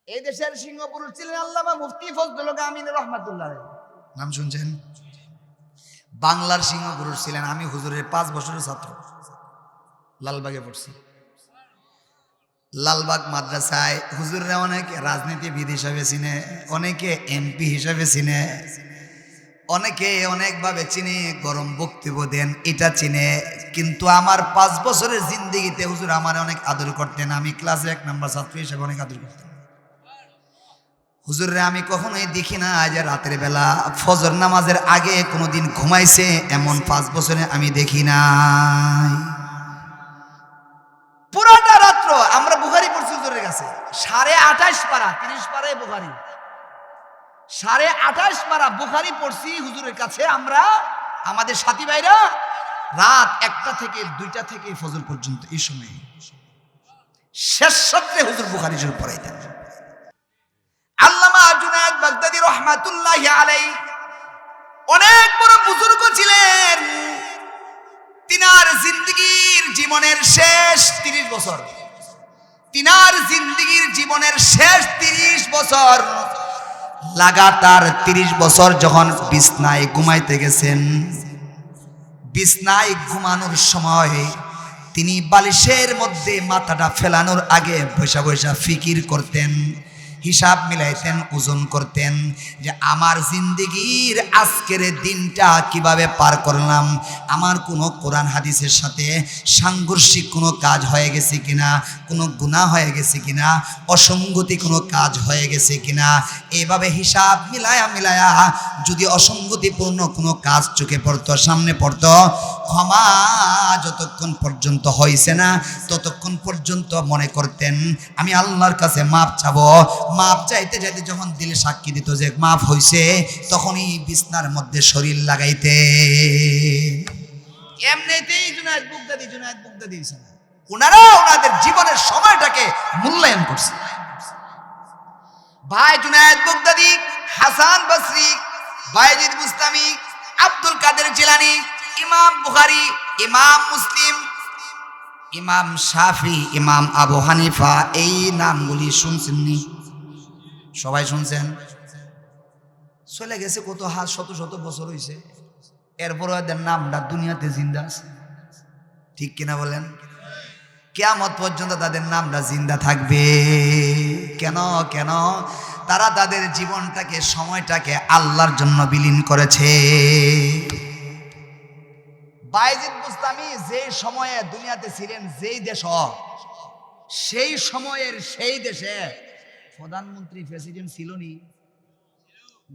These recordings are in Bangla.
এই দেশের সিংহপুরুষ ছিলেন আল্লামা মুফতি ফজলুল হক আমিন রহমাতুল্লাহ। নাম শুনছেন? বাংলার সিংহপুরুষ ছিলেন। আমি হুজুরের 5 বছরের ছাত্র, লালবাগে পড়ছি। লালবাগ মাদ্রাসায় হুজুররা অনেকে রাজনীতিবিদ হিসাবে চিনে, অনেকে এমপি হিসাবে চিনে, অনেকে অনেকভাবে চিনে, গরম বক্তব্য দেন, এটা চিনে। কিন্তু আমার 5 বছরের জিন্দেগিতে হুজুর আমার অনেক আদর করতেন। আমি ক্লাসে 1 নম্বর ছাত্র হিসেবে অনেক আদর করতাম। হুজুররে আমি কখনোই দেখি না যে রাতের বেলা ফজর নামাজের আগে কোনোদিন ঘুমাইছে, এমন 5 বছরে আমি দেখি নাই। পুরোটা রাত্র আমরা বুখারী পড়ছি হুজুরের কাছে, 28.5 পারা, 30 পারায় বুখারী, 28.5 পারা বুখারী পড়ছি হুজুরের কাছে আমরা, আমাদের সাথী ভাইরা। রাত 1টা থেকে 2টা থেকে ফজর পর্যন্ত এই সময় শেষ সত্রে হুজুর বুখারী শরীফ পড়াইতেন। আল্লামা জুনায়েদ বাগদাদী রহমাতুল্লাহি আলাইহি অনেক বড় বুজুর্গ ছিলেন। তিনার জিন্দেগীর জীবনের শেষ 30 বছর, তিনার জিন্দেগীর জীবনের শেষ 30 বছর লাগাতার 30 বছর যখন বিছনায় ঘুমাইতে গেছেন, বিছনায় ঘুমানোর সময় তিনি বালিশের মধ্যে মাথাটা ফেলানোর আগে বসা বসা ফিকির করতেন, হিসাব মিলাইতেন, ওজন করতেন যে আমার জিন্দেগির আজকের দিনটা কিভাবে পার করলাম, আমার কোনো কোরআন হাদিসের সাথে সাংঘর্ষিক কোনো কাজ হয়ে গেছে কিনা, কোনো গুনাহ হয়ে গেছে কিনা, অসঙ্গতি কোনো কাজ হয়ে গেছে কিনা। এইভাবে হিসাব মিলায়া যদি অসঙ্গতিপূর্ণ কোনো কাজ চোখে পড়তো, সামনে পড়তো, ক্ষমা যতক্ষণ পর্যন্ত হয়েছে না ততক্ষণ পর্যন্ত মনে করতেন আমি আল্লাহর কাছে মাপ চাবো। মাপ চাইতে চাইতে যখন দিলে সাক্ষী দিত যে মাপ হইছে, তখনই বিছনার মধ্যে শরীর লাগাইতে। এমনিতেই জুনায়েদ বাগদাদী ওনারা ওনাদের জীবনের সময়টাকে মূল্যায়ন করছে। ভাই জুনায়েদ বাগদাদী, হাসান বসরি, বায়েজিদ বুস্তামি, আব্দুল কাদের জিলানী, ইমাম বুখারী, ইমাম মুসলিম, ইমাম শাফি, ইমাম আবু হানিফা, এই নামগুলি শুনছেননি? সবাই শুনছেন? চলে গেছে কত শত শত বছর হয়েছে, এরপর এদের নামটা দুনিয়াতে জিন্দা আছে। ঠিক কিনা বলেন? কিয়ামত পর্যন্ত তাদের নামটা জিন্দা থাকবে। কেন? তারা তাদের জীবনটাকে, সময়টাকে আল্লাহর জন্য বিলীন করেছে। বায়েজিদ বুস্তামি যে সময়ে দুনিয়াতে ছিলেন, যেই দেশ, সেই সময়ের সেই দেশে প্রধানমন্ত্রী, প্রেসিডেন্ট ছিল নি?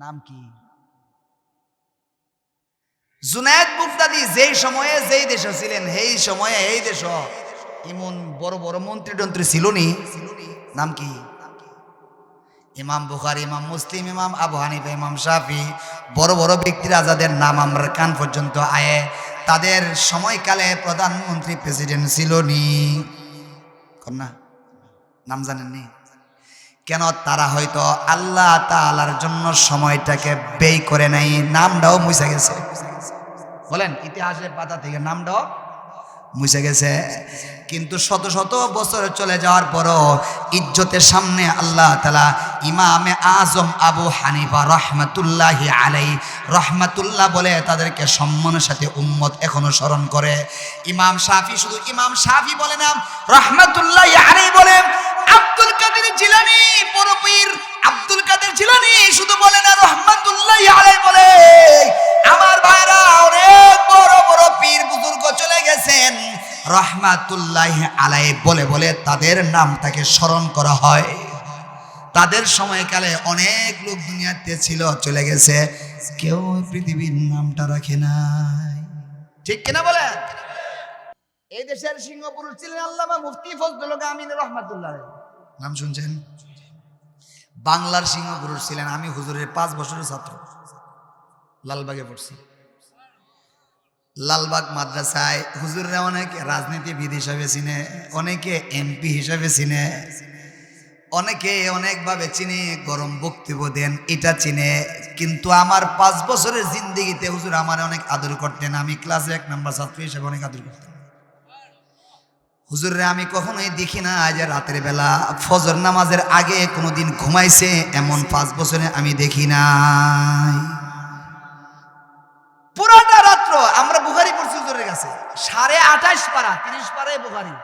নাম কি? জুনায়েদ বাগদাদী যেই সময়ে যেই দেশে ছিলেন, সেই সময়ে এই দেশ এমন বড় বড় মন্ত্রী টন্ত্রী ছিল নি? নাম কি? ইমাম বুখারী, ইমাম মুসলিম, ইমাম আবু হানিফা, ইমাম শাফি, বড় বড় ব্যক্তিরা যাদের নাম আমরা কান পর্যন্ত আয়ে, তাদের সময়কালে প্রধানমন্ত্রী, প্রেসিডেন্ট ছিল নি? না, নাম জানেননি? কেন? তারা হয়তো আল্লাহ তাআলার জন্য সময়টাকে ব্যয় করে নাই, নামটাও মুছে গেছে। বলেন, ইতিহাসের পাতা থেকে নামটাও মুছে গেছে। কিন্তু শত শত বছর চলে যাওয়ার পরও ইজ্জতের সামনে আল্লাহ তাআলা ইমামে আজম আবু হানিফা রহমাতুল্লাহি আলাইহি, রহমাতুল্লাহ বলে তাদেরকে সম্মানের সাথে উম্মত এখনো স্মরণ করে। ইমাম শাফি শুধু ইমাম শাফি বলে না, রহমাতুল্লাহি আলাইহি বলে। আব্দুল কাদের জিলানী, বড় পীর আব্দুল কাদের জিলানী শুধু বলে না, রহমাতুল্লাহি আলাইহি বলে। আমার ভাইরা, অনেক বড় বড় পীর বুজুর্গ চলে গেছেন, রহমাতুল্লাহি আলাইহি বলে বলে তাদের নামটাকে স্মরণ করা হয়। তাদের সময়কালে অনেক লোক দুনিয়াতে ছিল, চলে গেছে, কেউ পৃথিবীর নামটা রাখে নাই। ঠিক কিনা বলেন? এই দেশের সিংহপুরুষ ছিলেন আল্লামা মুফতি ফজলুল হক আমিন রহমাতুল্লাহ। নাম শুনছেন? বাংলার সিংহপুরুষ ছিলেন। আমি হুজুরের 5 বছরের ছাত্র, লালবাগে পড়ছি। লালবাগ মাদ্রাসায় হুজুররা অনেকে রাজনীতিবিদ হিসাবে চিনে, অনেকে এমপি হিসাবে চিনে, অনেকে অনেকভাবে চিনে, গরম বক্তব্য দেন, এটা চিনে। কিন্তু আমার 5 বছরের জিন্দেগিতে হুজুর আমার অনেক আদর করতেন। আমি ক্লাসে 1 নম্বর ছাত্র হিসেবে অনেক আদর করতাম। হুজুরে আমি কখনোই দেখি না যে রাতের বেলা ফজর নামাজের আগে কোনোদিন ঘুমাইছে, এমন 5 বছরে আমি দেখি নাই। পুরাটা রাত্র আমরা বুখারী পড়ছি হুজুরের কাছে, 28.5 পারা, 30 পারায় বুখারী,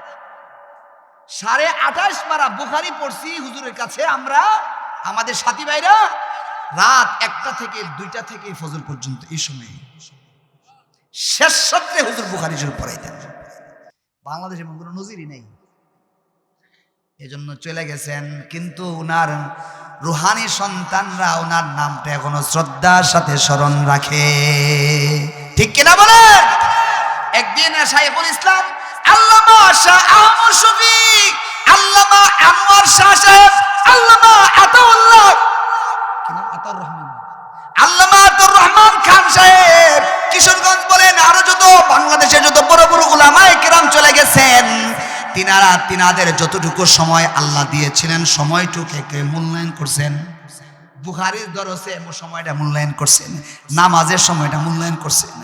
28.5 পারা বুখারী পড়ছি হুজুরের কাছে আমরা, আমাদের সাথী ভাইরা, রাত 1টা থেকে 2টা থেকে ফজর পর্যন্ত। এই সময় শেষ সত্রে হুজুর বুখারী শরীফ পড়াইতেন। বাংলাদেশে এমন কোনো নজিরই নেই, এজন্য চলে গেছেন। কিন্তু উনার রুহানি সন্তানরা ওনার নামটা এখনো শ্রদ্ধার সাথে স্মরণ রাখে, ঠিক কিনা বলেন? একদিন শাইখুল ইসলাম আল্লামা শাহ আহমদ শফিক, আল্লামা আনোয়ার শাহ সাহেব, আল্লামা আতাউল্লাহ, আল্লামা আতাউর রহমান খান সাহেব কিশোরগঞ্জ বলেন, আরো যত বাংলাদেশে যত বড় বড় উলামায়ে কেরাম চলে গেছেন, তিনাদের যতটুকু সময় আল্লাহ দিয়েছিলেন সময়টুকুকে মূল্যায়ন করছেন। বুখারীর দরসে সময়টা মূল্যায়ন করছেন, নামাজের সময়টা মূল্যায়ন করছেন,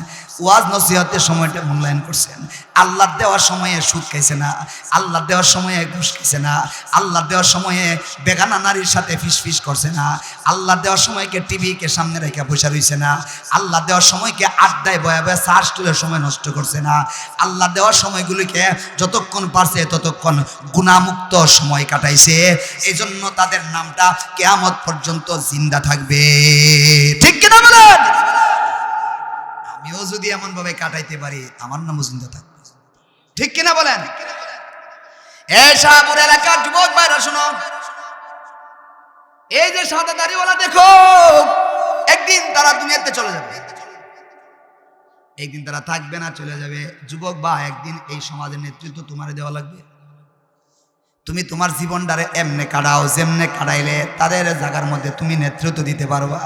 ওয়াজ নসিহতের সময়টা মূল্যায়ন করছেন। আল্লাহ দেওয়ার সময়ে সুদ খাইছে না, আল্লাহ দেওয়ার সময়ে ঘুষ খাইছে না, আল্লাহ দেওয়ার সময়ে বেগানা নারীর সাথে ফিস করছে না, আল্লাহ দেওয়ার সময়কে টিভিকে সামনে রেখে বসে রইছে না, আল্লাহ দেওয়ার সময়কে আড্ডায় বয়া বয়া চার্জ তুলের সময় নষ্ট করছে না, আল্লাহ দেওয়ার সময়গুলিকে যতক্ষণ পারছে ততক্ষণ গুনাহমুক্ত সময় কাটাইছে। এই জন্য তাদের নামটা কিয়ামত পর্যন্ত জিন্দা থাকবে, ঠিক কিনা বলেন? আমিও যদি এমন ভাবে কাটাইতে পারি আমার নামও জিন্দা থাকবে, ঠিক কিনা বলেন? এই শাহপুর এলাকার যুবক ভাইরা শোনো, এই যে সাদা দাড়িওয়ালা দেখো, একদিন তারা দুনিয়াতে চলে যাবে, একদিন তারা থাকবে না, চলে যাবে। যুবক বা একদিন এই সমাজের নেতৃত্ব তোমারে দেওয়া লাগবে। তুমি তোমার জীবনটারে এমনে কাটাও যেমনে কাটাইলে তাদের জায়গার মধ্যে তুমি নেতৃত্ব দিতে পারবা।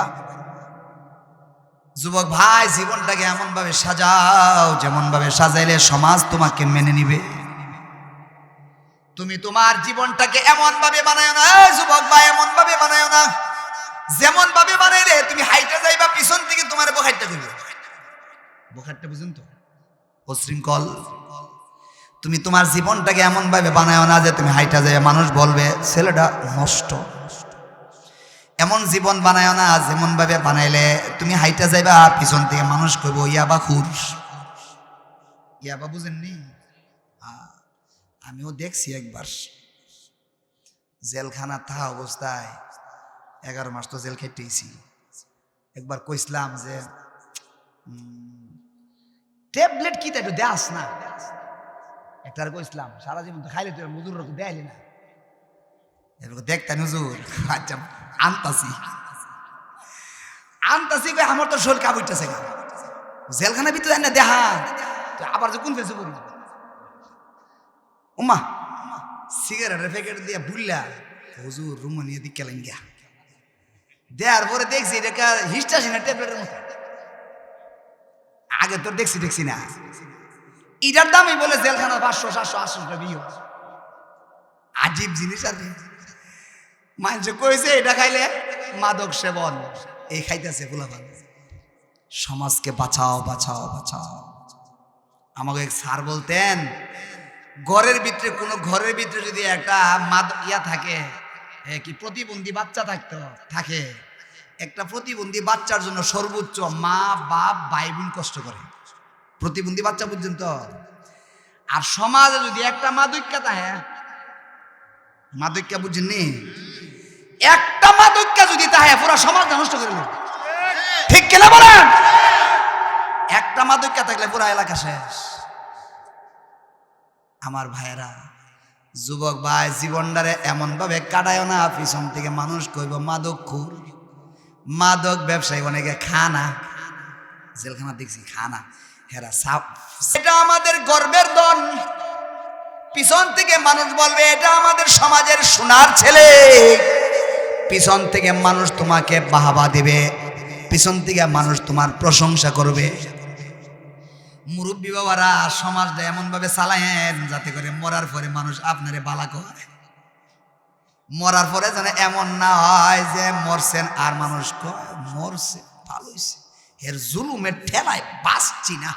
যুবক ভাই, জীবনটাকে এমন ভাবে সাজাও যেমন ভাবে সাজাইলে সমাজ তোমাকে মেনে নিবে। তুমি তোমার জীবনটাকে এমন ভাবে বানায় না যুবক ভাই, এমন ভাবে বানায় না যেমন ভাবে বানাইলে তুমি হাইটা যাইবা, পিছন থেকে তোমার বখাইটা করবে। বখারটা বুঝুন তো, অশৃঙ্খল। তুমি তোমার জীবনটাকে এমন ভাবে বানায় না যে তুমি হাইটা যাইবা মানুষ বলবে ছেলেটা নষ্ট। এমন জীবন বানায় না যেমন ভাবে বানাইলে তুমি হাইটা যাইবা, পিছন থেকে মানুষ কইব ইয়াবা খুর। ইয়াবা বুঝেননি? আমিও দেখছি একবার জেলখানা থাকা অবস্থায়, 11 মাস তো জেল খেটেছি। একবার কইসলাম যে ট্যাবলেট কি একটু দেয়াস না, একটার কইসলাম সারা জীবন তো খাইলে তুই মজুর দেয়ালি না, এরকম দেখতেন হুজুর। আচ্ছা আনতাছি কই আমার তো শরীর কাবুইতেছে, জেলখানা ভিতরে না দেখা আবার যে কোন ফেসে পড়ি উমা সিগারেটের প্যাকেট দিয়ে বুল্লা হুজুর রুম নিয়ে দিকে লাইন গিয়া দেওয়ার পরে দেখছি এটা হিস্টাসি না ট্যাবলেটের মতো। আগে তোর দেখছি না, এটার দামই বলে জেলখানা 500 700 800 টাকা বিয়ে। আজীব জিনিস। আর মানুষ কইছে এটা খাইলে মাদক সেবন, এই খাইতেছে ফুলাফান। সমাজকে বাঁচাও বাঁচাও বাঁচাও। আমাকে এক স্যার বলতেন, ঘরের ভিতরে যদি একটা ইয়া থাকে, কি প্রতিবন্ধী বাচ্চা থাকে, একটা প্রতিবন্ধী বাচ্চার জন্য সর্বোচ্চ মা বাপ ভাই বোন কষ্ট করে, প্রতিবন্ধী বাচ্চা পর্যন্ত। আর সমাজে যদি একটা মাদক্যা থাকে, মাদক্যা বুঝেননি, একটা মাদক্যা যদি থাকে পুরো সমাজ নষ্ট করে নেবে, ঠিক কিনা বলেন? একটা মাদক্যা থাকলে পুরো এলাকা শেষ। আমার ভাইয়েরা, যুবক ভাই, জীবনটারে এমন ভাবে কাটায় না পিছন থেকে মানুষ কইব মাদক খুর, মাদক ব্যবসায়ী, অনেকে খানা, জেলখানা দেখছি খানা, হেরা সাপ। এটা আমাদের গর্বের দন। পিছন থেকে মানুষ বলবে এটা আমাদের সমাজের সোনার ছেলে, পিছন থেকে মানুষ তোমাকে বাহাবা দেবে, পিছন থেকে মানুষ তোমার প্রশংসা করবে। মুরব্বী বাবারা সমাজটা এমন ভাবে চালায়েন যাতে করে মরার পরে মানুষ আপনারে বালা কয়। মরার পরে যেন এমন না হয় যে মরছেন আর মানুষ কয় মরছে ভালো হয়েছে, এর জুলুমের ঠেলায় বাঁচছি না,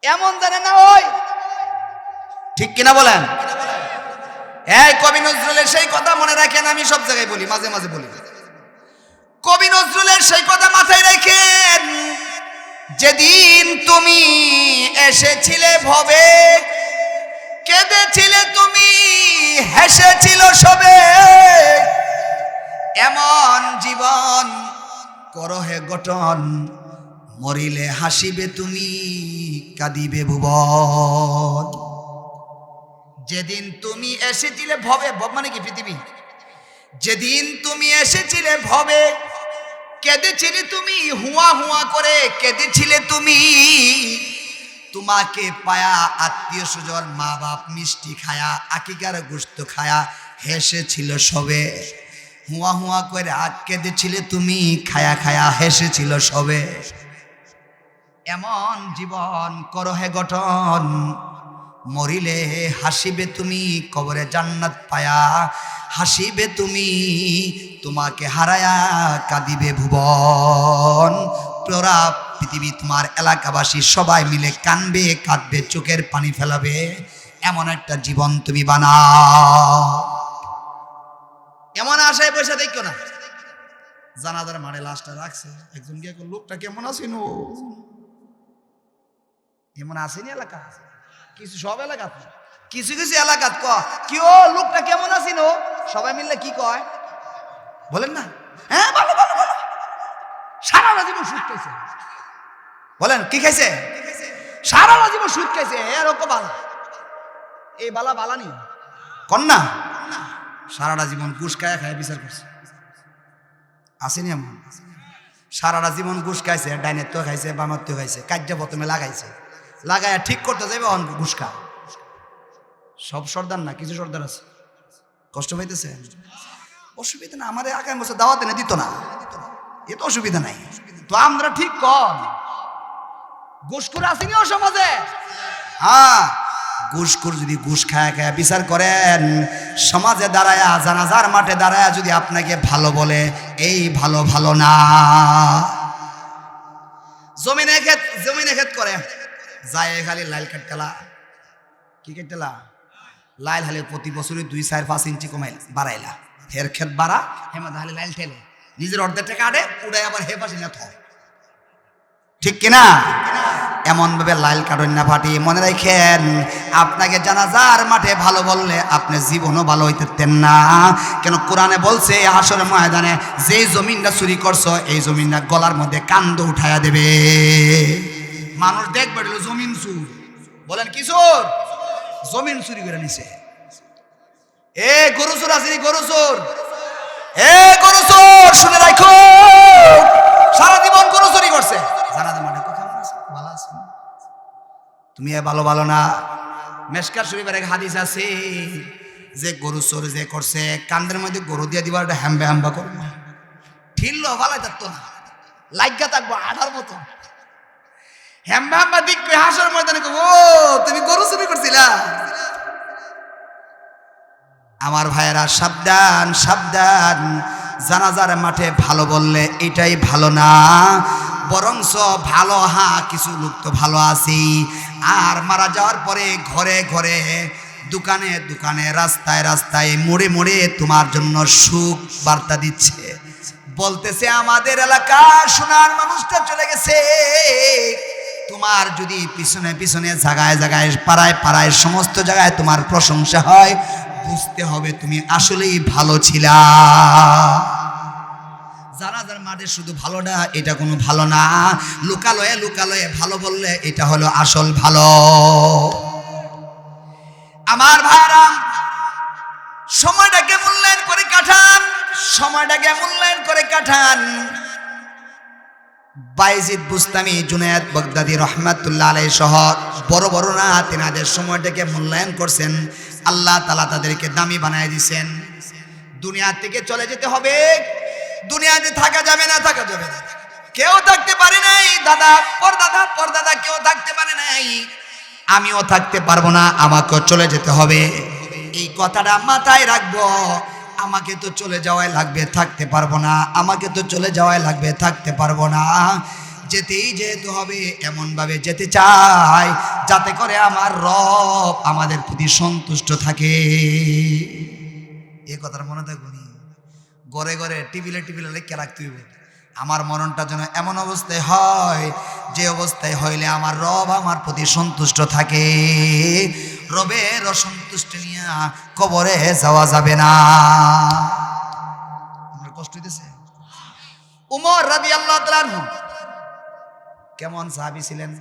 এমন যেন না হয়। ঠিক কিনা বলেন? এই কবি নজরুলের সেই কথা মনে রাখেন, আমি সব জায়গায় বলি, মাঝে মাঝে বলি। কবি নজরুলের সেই কথা মাথায় রাখেন, যেদিন তুমি এসেছিলে ভবে, কেঁদেছিলে তুমি, হেসেছিল সবে, এমন জীবন করো হে গঠন, মরিলে হাসিবে তুমি, কাঁদিবে ভুবন। যেদিন তুমি এসেছিলে ভবে, ভব মানে কি পৃথিবী, যেদিন তুমি এসেছিলে ভবে, কেঁদেছিলে তুমি, হুয়া হুয়া করে কেঁদেছিলে তুমি, তোমাকে পায়া আত্মীয় স্বজন মা বাপ মিষ্টি খায়া, আকিকার গোশত খায়া হেসেছিল সবে, হুয়া হুয়া করে কেঁদেছিলে তুমি, খায়া খায়া হেসেছিল সবে, এমন জীবন করো হে গঠন, মরিলে হাসিবে তুমি, কবরে জান্নাত পায়া হাসিবে তুমি, তোমাকে হারায়া কাঁদিবে ভুবন। পুরা পৃথিবী তোমার এলাকাবাসী সবাই মিলে কানবে, কাঁদবে, চোখের পানি ফেলাবে, এমন একটা জীবন তুমি বানাও। এমন আশায় পয়সা দেখো না। জানাজার মাঠে লাশটা রাখছে, একজন গিয়ে লোকটা কেমন আছেন, এমন আসেনি এলাকা, কিছু সব এলাকা, কিছু কিছু এলাকাত কি ও লোকটা কেমন আছেন, সবাই মিললে কি কয় বলেন না, হ্যাঁ ভালো ভালো ভালো, সারা জীবন সুদ খাইছে, বলেন কি খাইছে, সারা জীবন সুদ খাইছে, এরকম বালা, এই বালা বালা নি কন্যা, সারাটা জীবন ঘুষ খায় খায় বিচার করছে, আসেনি এমন, সারাটা জীবন ঘুষ খাইছে, ডাইনের তো খাইছে, বামার তো খাইছে, কার্য প্রথমে লাগাইছে, লাগাইয়া ঠিক করতে যাবে ঘুষ খা। সব সর্দার না, কিছু সর্দার আছে, কষ্ট পাইতেছে, অসুবিধা না, আমার আগামী বছর দাওয়াত এনে দিত না, এ তো অসুবিধা নাই, তো আমরা ঠিক কম ঘুষখোর আসেনি ও সমাজে, হ্যাঁ ঘুষখোর যদি ঘুষ খায়া খায়া বিচার করেন, সমাজে দাঁড়ায়া জানাজার মাঠে দাঁড়ায়া যদি আপনাকে ভালো বলে, এই ভালো ভালো না। জমিনে ক্ষেত করে যায় খালি লাইল কাটতেলা, কি কাটতেলা লাইল হালে প্রতি বছরই 2-4-5 ইঞ্চি কমাই বাড়াইলা, হের ক্ষেত বাড়া, হেমা তাহলে লাইল ঠেলে নিজের অর্ধেক টাকা আড়ে উড়াই আবার হে পাশে না থয়, ঠিক কিনা? এমন ভাবে লাইল কাটন না ফাটি। মনে রাখেন, আপনাকে জানাজার মাঠে ভালো বললে আপনি জীবনও ভালো হইতেন না, কেন কোরআনে বলছে হাসরের ময়দানে যেই জমিনটা চুরি করছো, এই জমিনটা গলার মধ্যে কান্দ উঠাইয়া দেবে। মানুষ দেখবে জমিন চুর, বলেন কি চোর, জমিন চুরি করে নিছে, এ গরু চোর আসেনি, গরু চোর, এ গরু চোর শুনে রাখো, সারা জীবন গরু চুরি করছে, জানাজার মাঠে কোথাও ভালো আছে, তুমি ভালো ভালো না। মেশকাত শরীফের এক হাদিস আছে যে গরু চোর যে করছে, কান্দের মধ্যে গরু দিয়ে দিবা, ওটা হ্যাম্বা হ্যাম্বা করবো, ঠিল ভালাই থাকতো না, লাইগা থাকবো আঠার মতো, হ্যাম্বা হ্যাম্বা দিক হাসর ময়দানে, ও তুমি গরু চুরি করছিলা। আমার ভাইয়েরা সাবধান সাবধান, জানাজার মাঠে ভালো বললে এটাই ভালো না, বরংস ভালো, হ্যাঁ কিছু লোক তো ভালো আছে, আর মারা যাওয়ার পরে ঘরে ঘরে, দোকানে দোকানে, রাস্তায় রাস্তায়, মোড়ে মোড়ে তোমার জন্য সুখ বার্তা দিচ্ছে, বলতেছে আমাদের এলাকা সোনার মানুষটা চলে গেছে। তোমার যদি পিছনে পিছনে জায়গায় জায়গায়, পাড়ায় পাড়ায়, সমস্ত জায়গায় তোমার প্রশংসা হয়, বুঝতে হবে তুমি আসলেই ভালো ছিলা। জানাজার মাঠে শুধু ভালো না, এটা কোনো ভালো না, লুকালয়ে লুকালয়ে ভালো বললে এটা হলো আসল ভালো। আমার ভাইরা, সময়টাকে মূল্যায়ন করে কাটান, সময়টাকে মূল্যায়ন করে কাটান। বাইজিদ বুস্তামি, জুনায়েদ বাগদাদি রহমাতুল্লাহ আলাইহি সহ বড় বড় না, তেনাদের সময়টাকে মূল্যায়ন করছেন, আল্লাহ তাআলা তাদেরকে দামি বানায় দিয়েছেন। দুনিয়া থেকে চলে যেতে হবে, দুনিয়াতে থাকা যাবে না, থাকা যাবে না, কেউ থাকতে পারে নাই, দাদা পরদাদা পরদাদা কেউ থাকতে পারে নাই, আমিও থাকতে পারবো না, আমাকেও চলে যেতে হবে। এই কথাটা মাথায় রাখবো, আমাকে তো চলে যাওয়াই লাগবে, থাকতে পারবো না, আমাকে তো চলে যাওয়াই লাগবে, থাকতে পারবো না। যেতেই যেতে হবে, এমন ভাবে যেতে চাই যাতে করে আমার রব আমাদের প্রতি সন্তুষ্ট থাকে। এই কথাটা মনে থাকবনি, ঘরে ঘরে টিভিলে লেখা রাখতে হইব। আমার মরণটা যেন এমন অবস্থায় হয় যে অবস্থায় হইলে আমার রব আমার প্রতি সন্তুষ্ট থাকে। রবের অসন্তুষ্টি নিয়ে কবরে যাওয়া যাবে না। আমার কষ্ট হইতেছে। উমর রাদিয়াল্লাহু তাআলা আনহু কেমন সাহাবী ছিলেন?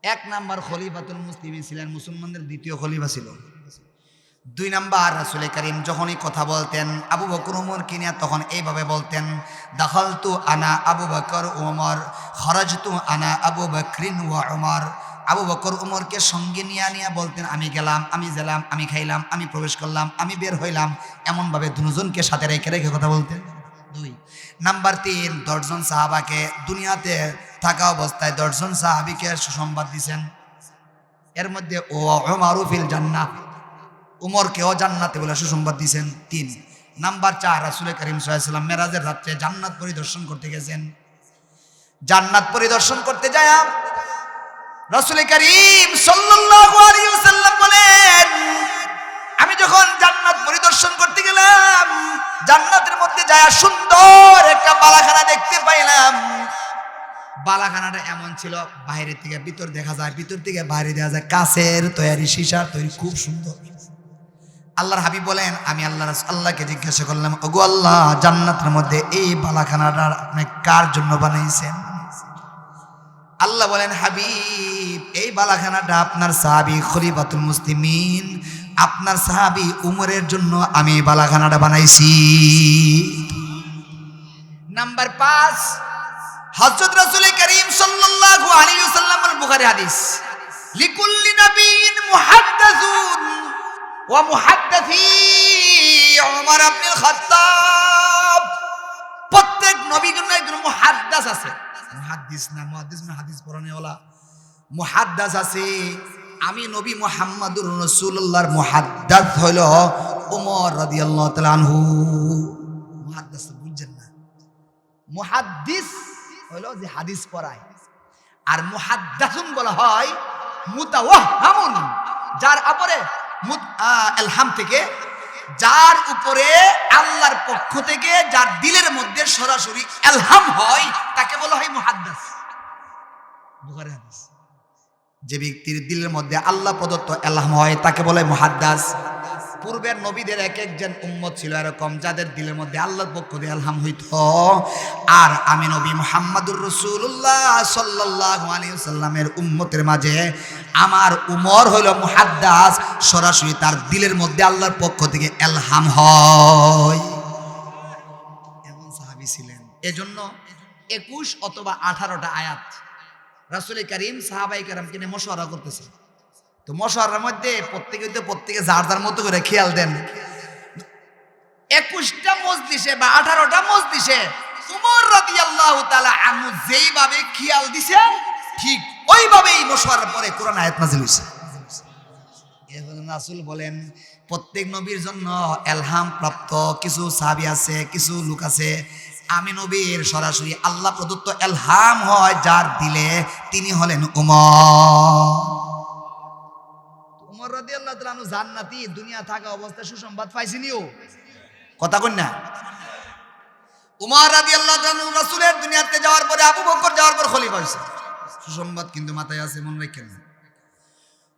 এক নাম্বার খলিফাতুল মুসলিমিন ছিলেন, মুসলমানদের দ্বিতীয় খলিফা ছিল। দুই নাম্বার রাসূল করিম যখনই কথা বলতেন আবু বকর ওমরকে নিয়ে তখন এইভাবে বলতেন, দাখালতু আনা আবু বকর ওমর খরাজতু আনা আবু বকরিন ওয়া ওমর। আবু বকর ওমরকে সঙ্গে নিয়ে বলতেন, আমি গেলাম, আমি গেলাম, আমি খাইলাম, আমি প্রবেশ করলাম, আমি বের হইলাম, এমনভাবে দুজনকে সাথে রেখে কথা বলতেন। দুই নাম্বার তিন, 10 জন সাহাবাকে দুনিয়াতে থাকা অবস্থায় 10 জন সাহাবীকে সুসংবাদ দিয়েছেন। এর মধ্যে ও উমারু ফিল জান্নাহ, উমরকেও জান্নাতে বলে সুসংবাদ দিয়েছেন। 3 নাম্বার 4, রাসূল করিম সাল্লাল্লাহু আলাইহি ওয়াসাল্লাম মেরাজের রাতে জান্নাত পরিদর্শন করতে গেছেন। জান্নাত পরিদর্শন করতে যায় রাসূল করিম সাল্লাল্লাহু আলাইহি ওয়াসাল্লাম বলেন, আমি যখন জান্নাত পরিদর্শন করতে গেলাম জান্নাতের মধ্যে যায় সুন্দর একটা বালাখানা দেখতে পাইলাম। বালাখানাটা এমন ছিল বাইরে থেকে ভিতর দেখা যায়, ভিতর থেকে বাইরে দেখা যায়, কাচের তৈরি, সীসার তৈরি, খুব সুন্দর। আল্লাহর হাবিব বলেন, আমি আল্লাহকে জিজ্ঞাসা করলাম, ওগো আল্লাহ, জান্নাতের মধ্যে এই বালাখানাটা আপনি কার জন্য বানাইছেন? আল্লাহ বলেন, হাবিব, এই বালাখানাটা আপনার সাহাবী খলিফাতুল মুসলিমিন, আপনার সাহাবী উমরের জন্য আমি বালাখানাটা বানাইছি। নাম্বার 5, হযরত রাসূল করিম সাল্লাল্লাহু আলাইহি ওয়াসাল্লাম, বুখারী হাদিস, লিকুল্লি নাবিয়্যিন মুহাদ্দাসুন ওয়া মুহাদ্দাসি ওমর ইবনুল খাত্তাব। প্রত্যেক নবীর জন্য একজন মুহাদ্দাস আছে। মুহাদ্দিস না, মুহাদ্দিস না হাদিস পড়ানেওয়ালা, মুহাদ্দাস আছে। আমি নবী মুহাম্মদুর রাসূলুল্লাহর মুহাদ্দাস হলো ওমর রাদিয়াল্লাহু তাআলা আনহু। মুহাদ্দাস বুঝছেন না? মুহাদ্দিস হলো যে হাদিস পড়ায়, আর মুহাদ্দাসুন বলা হয় মুতাওয়াহহামুন, যার উপরে ইলহাম থেকে, যার উপরে আল্লাহর পক্ষ থেকে যার দিলের মধ্যে সরাসরি ইলহাম হয় তাকে বলা হয় মুহাদ্দাস। বুখারী হাদিস। যে ব্যক্তির দিলের মধ্যে আল্লাহ প্রদত্ত ইলহাম হয় তাকে বলে মুহাদ্দাস। পূর্বের নবীদের এক একজন উম্মত ছিল এরকম, যাদের দিলের মধ্যে আল্লাহর পক্ষ থেকে ইলহাম হইত। আর আমি নবী মুহাম্মদুর রাসূলুল্লাহ সাল্লাল্লাহু আলাইহি ওয়াসাল্লামের উম্মতের মাঝে আমার উমর হলো মুহাদ্দাস, সরাসরি তার দিলের মধ্যে আল্লাহর পক্ষ থেকে ইলহাম হয়। এমন সাহাবী ছিলেন। এজন্য 21 অথবা 18টা আয়াত রাসূল করিম সাহাবায়ে কেরামকে নিয়ে মশওয়ারা করতেছে। তো মশওয়ারার মধ্যে প্রত্যেকে যার যার মতো করে খেয়াল দেন। 21টা মজলিসে বা 18টা মজলিসে উমর রাদিয়াল্লাহু তাআলা আনহু যেইভাবে খেয়াল দিছেন, ঠিক ওইভাবেই মশওয়ারার পরে কোরআন আয়াত নাযিল হইছে। এজন্য রাসূল বলেন, প্রত্যেক নবীর জন্য ইলহাম প্রাপ্ত কিছু সাহাবী আছে, কিছু লোক আছে, আমি নবীর সরাসরি আল্লাহ প্রদত্ত ইলহাম হয় যার দিলে, তিনি হলেন উমর রাদিয়াল্লাহু তাআলা আনহু জান্নাতি। দুনিয়া থাকা অবস্থায় সুসংবাদ পাইছিনিও, কথা কই না? উমর রাদিয়াল্লাহু তাআলা আনহু রাসূলের দুনিয়াতে যাওয়ার পরে, আবু বকর যাওয়ার পর খলিফা হইছে। সুসংবাদ কিন্তু মাথায় আছে, মনে রাখেন।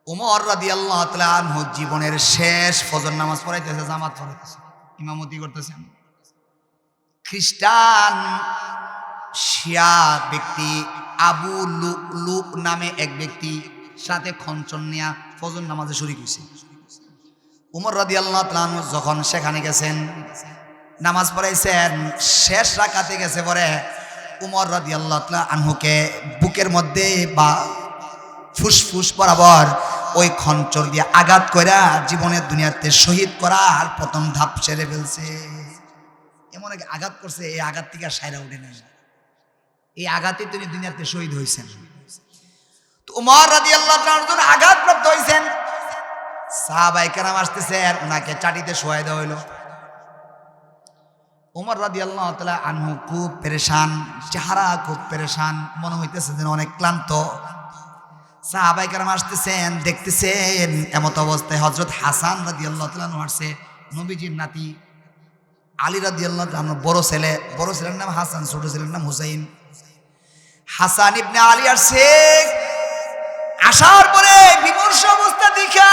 উমর রাদিয়াল্লাহু তাআলা আনহু জীবনের শেষ ফজর নামাজ পড়াইতেছে, জামাত পড়াইতেছে, ইমামতি করতেছেন। খ্রিস্টান শিয়া ব্যক্তি আবু লুক নামে এক ব্যক্তি সাথে খঞ্চন নিয়া ফজর নামাজে শরীক হইছে। উমর রাদিয়াল্লাহু তাআলা আনহু যখন সেখানে গেছেন, নামাজ পড়াইছেন, শেষ রাকাতে গেছে পরে উমর রাদিয়াল্লাহু তাআলা আনহুকে বুকের মধ্যে বা ফুসফুস বরাবর ওই খঞ্চর দিয়ে আঘাত কইরা জীবনের দুনিয়াতে শহীদ করার প্রথম ধাপ সেরে ফেলছে। এমন এক আঘাত করছে, এই আঘাত থেকে সাইরা উঠে নেন, এই আঘাতে তিনি দুনিয়াতে শহীদ হয়েছেন। তো উমর রাদিয়াল্লাহু তাআলা আনহু আঘাতপ্রাপ্ত হয়েছেন, সাহাবায়ে কেরাম আসতেছে, আর ওনাকে চাটিতে শোয়াই দেওয়া হইল। উমর রাদিয়াল্লাহু তাআলা আনহু খুব পেরেশান, চেহারা খুব পেরেশান, মনে হইতেছে যেন অনেক ক্লান্ত। সাহাবায়ে কেরাম আসতেছেন, দেখতেছেন এমত অবস্থায় হযরত হাসান রাদিয়াল্লাহু তাআলা আনহু আসছে, নবীজির নাতি আলী রাদিয়াল্লাহু তাআলা আনহু বড় ছেলের নাম হাসান, ছোট ছেলের নাম হুসাইন। হাসান ইবনে আলী আসছে, আসার পরে বিমর্ষ অবস্থা দেখা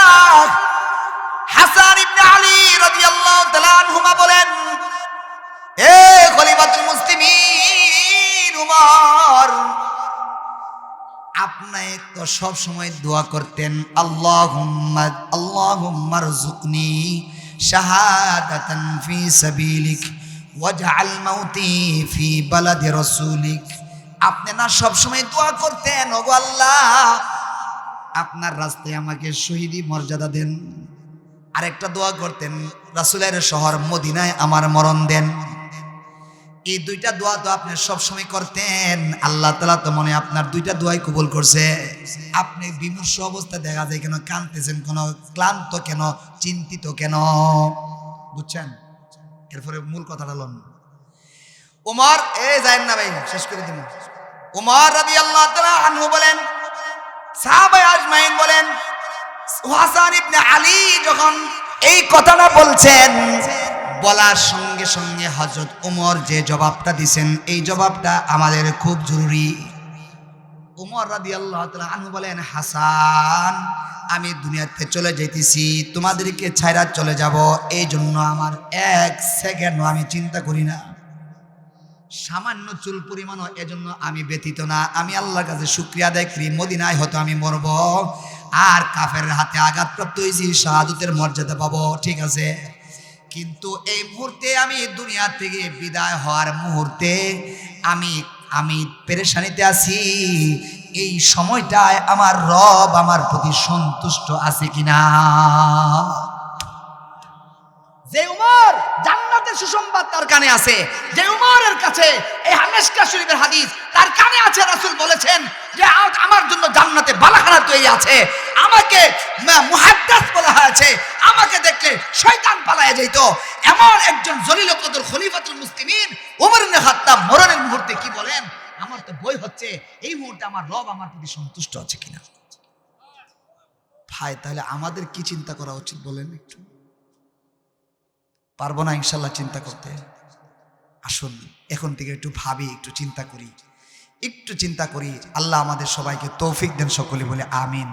হাসান ইবনে আলী রাদিয়াল্লাহু তাআলা আনহুমা বলেন, এ খলিফাতুল মুসলিমিন উমর, আপনি তো সব সময় দোয়া করতেন, আল্লাহুম্মা রযুকনি শাহাদাতান ফি সাবিলিক ওয়াজআল মাউতি ফি বালাদি রাসূলিক। আপনি না সব সময় দোয়া করতেন, ওগো আল্লাহ আপনার রাস্তায় আমাকে শহীদি মর্যাদা দেন। আরেকটা দোয়া করতেন, রাসূলের শহর মদিনায় আমার মরণ দেন। এই দুইটা দোয়া তো আপনি সবসময় করতেন। আল্লাহ তাআলা তো মনে আপনার দুইটা দোয়াই কবুল করছে। আপনি বিমর্ষ অবস্থা দেখা যায় কেন, কাঁদতেছেন কেন, ক্লান্ত কেন, চিন্তিত কেন? বুঝছেন? এরপরে মূল কথাটা লন। উমর যায়েন না ভাই, শেষ করে দিন। উমর রাদিয়াল্লাহু তাআলা আনহু বলেন, সাহাবা আজমাইন বলেন, হাসান ইবনে আলী যখন এই কথাটা বলছেন, বলার সঙ্গে সঙ্গে হযরত উমর যে জবাবটা দিবেন, এই জবাবটা আমাদের খুব জরুরি। উমর রাদিয়াল্লাহু তাআলা আনহু বলেন, হাসান আমি দুনিয়াতে চলে যাইতেছি, তোমাদেরকে ছাইরা চলে যাব, এই জন্য আমার এক সেকেন্ড আমি চিন্তা করি না, সামান্য চুল পরিমাণও এজন্য আমি ব্যতীত না। আমি আল্লাহর কাছে শুকরিয়া আদায় করি, মদিনায় হয়তো আমি মরব আর কাফেরের হাতে আঘাতপ্রাপ্ত হয়েছি, শাহাদাতের মর্যাদা পাবো, ঠিক আছে, কিন্তু এই মুহূর্তে আমি দুনিয়া থেকে বিদায় হওয়ার মুহূর্তে আমি পেরেশানিতে আছি। এই সময়টায় আমার রব আমার প্রতি সন্তুষ্ট আছে কিনা? যে উমর জান্নাতের সুসংবাদ তার কানে আছে, যে উমরের কাছে এই মিশকাত শরীফের হাদিস তার কানে আছে, রাসূল বলেছেন যে আমার জন্য জান্নাতে বালাখানা তৈরি আছে, আমাকে মুহাদ্দাস বলা হয়েছে, আমাকে দেখলে শয়তান পালায়ে যেত। এমন একজন জলিল কদর খলিফাতুল মুসলিমিন ওমর ইবনে খাত্তাব মরণের মুহূর্তে কি বলেন, আমার তো ভয় হচ্ছে এই মুহূর্তে আমার রব আমার প্রতি সন্তুষ্ট আছে কিনা। ভাই তাহলে আমাদের কি চিন্তা করা উচিত বলেন একটু? পারবো না ইনশাল্লাহ চিন্তা করতে? আসুন এখন থেকে একটু ভাবি, একটু চিন্তা করি। আল্লাহ আমাদের সবাইকে তৌফিক দেন, সকলে বলে আমিন।